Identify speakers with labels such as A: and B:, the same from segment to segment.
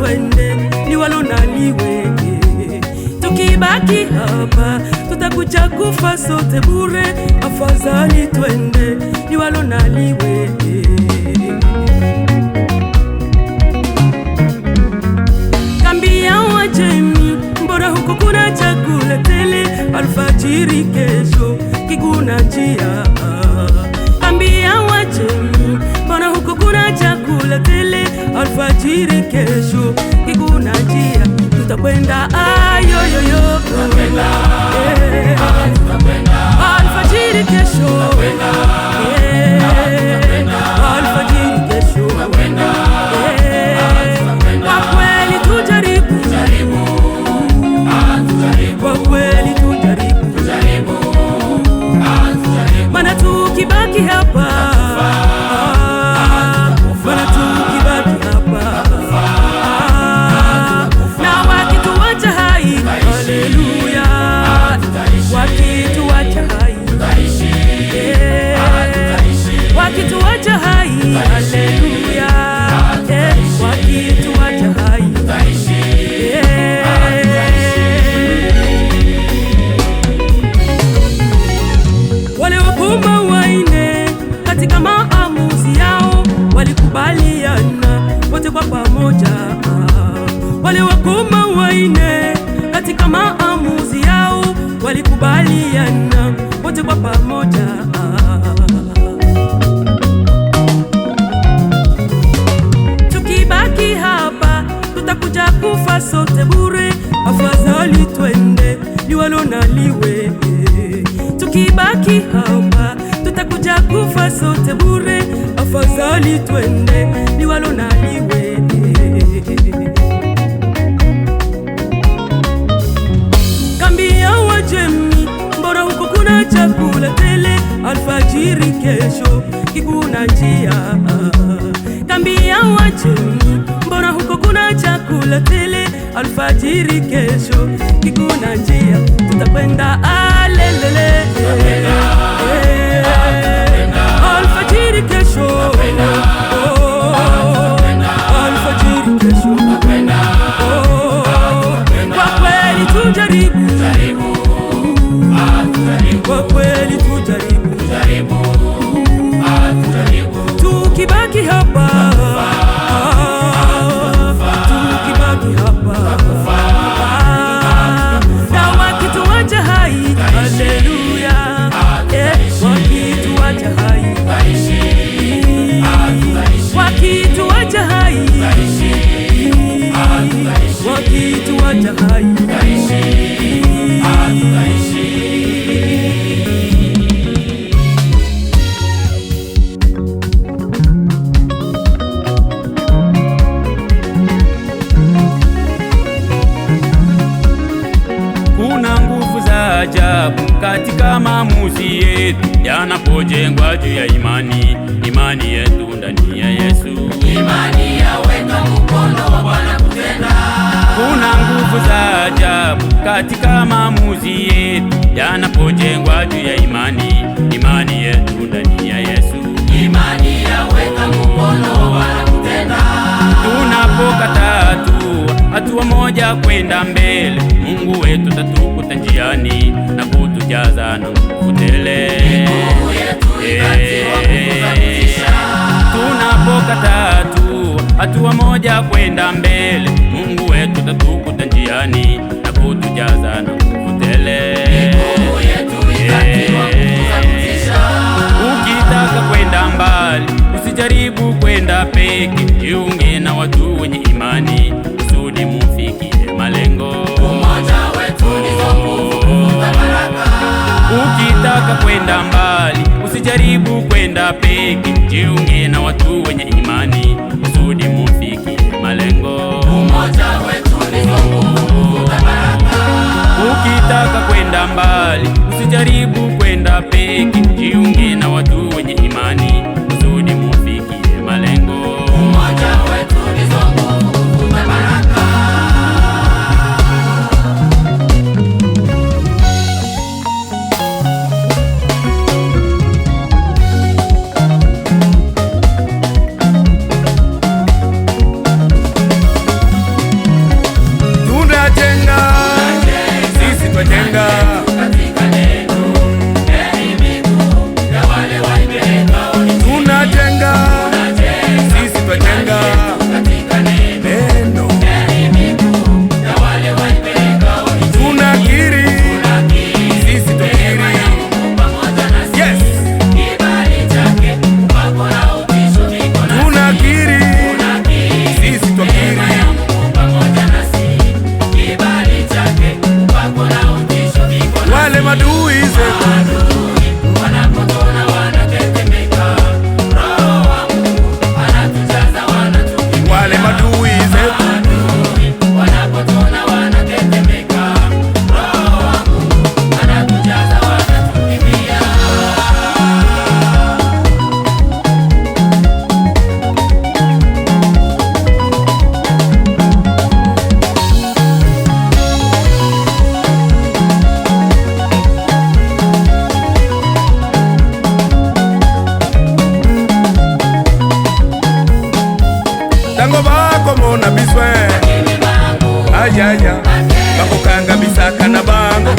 A: twende liwalo na liwe. Tukibaki hapa tutakuja kufa sote bure, afadhali twende liwalo na liwe. Kambi ya Wajemi, mbona huko kuna chakula tele, alfajiri kesho kiguna njia. Kambi ya Wajemi, mbona huko kuna chakula tele, alfajiri kesho kiguna njia. Tutakwenda ayoyoyo, tutakwenda alfajiri kesho, alfajiri kesho. Kwa kweli tujaribu, kwa kweli tujaribu, maana tukibaki hapa, maana tukibaki hapa na wakituacha hai, haleluya, wakituacha hai, wakituacha hai, haleluya, wakituacha hai. Wale wakubwa waine katika maamuzi yao walikubaliana wote kwa pamoja. Wale wakubwa waine katika maamuzi yao walikubaliana wote kwa pamoja. Tukibaki hapa tutakuja kufa sote bure, afadhali twende liwalo na liwe. Tukibaki hapa tutakuja kufa sote bure, afadhali twende liwalo na liwe. Kambi ya Wajemi, mbona huko kuna chakula tele, alfajiri kesho kiguna njia. Kambi ya Wajemi, mbona huko kuna chakula tele, alfajiri kesho kiguna njia. Tutakwenda alelele, alfajiri kesho, alfajiri kesho. Kwa kweli tujaribu, kwa kweli tujaribu, tukibaki hapa, tukibaki hapa na wakituacha hai, haleluya, wakituacha hai, wakituacha hai, wakituacha hai.
B: Kuna nguvu za ajabu katika maamuzi yetu yanapojengwa juu ya imani. Imani yetu ndani ya Yesu,
C: imani yaweka mkono wa Bwana kutenda.
B: Kuna nguvu za ajabu katika maamuzi yetu yanapojengwa juu ya imani. Imani yetu ndani ya Yesu,
C: imani yaweka mkono wa Bwana kutenda.
B: Tunapokata hatua moja kwenda mbele, Mungu wetu tatukuta njiani na kutujaza na nguvu tele. Tunapokata hatua moja kwenda mbele, Mungu wetu tatukuta njiani na kutujaza na nguvu tele. Ukitaka kwenda mbali, usijaribu kwenda peke, jiunge na watu wenye imani kusudi mufikie malengo.
C: Umoja wetu ndizo nguvu za baraka.
B: Ukitaka kwenda mbali, usijaribu kwenda peke, jiunge na watu wenye imani kusudi mufikie malengo.
C: Umoja wetu ndizo nguvu za baraka.
B: Ukitaka kwenda mbali, usijaribu kwenda peke, jiunge na watu wenye imani kusudi mufikie malengo.
C: Umoja wetu ndizo nguvu za baraka.
D: ayaya bakokanga bisaka na bango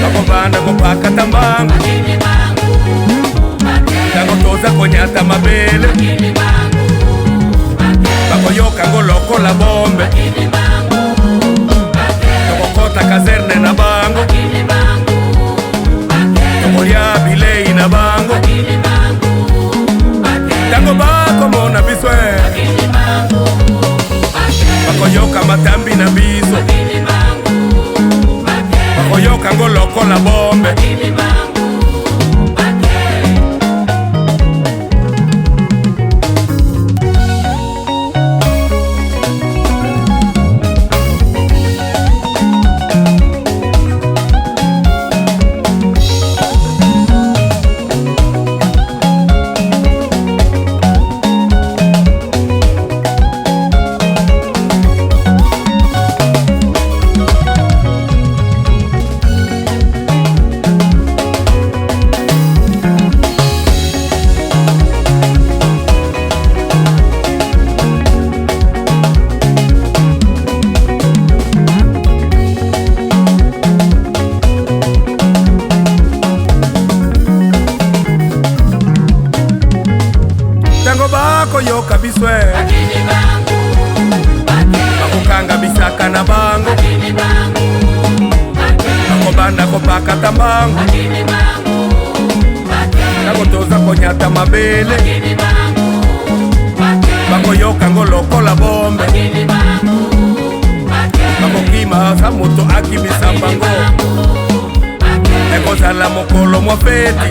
D: bakobanda kopakata mbango tango toza konyata mabele bakoyoka ngolokola bombe tokokota kazerne na bango tokolya bilei na bango tango bakomona biswe bakoyoka matambi na biso bakoyoka ngolokola bombe tango bakoyoka biswe bakokanga bisaka na bango bakobanda kopakata mbango tango toza konyata mabele bakoyoka ngolokola bombe bakokima sa moto akimisa mbango ekozala mokolo mwa feti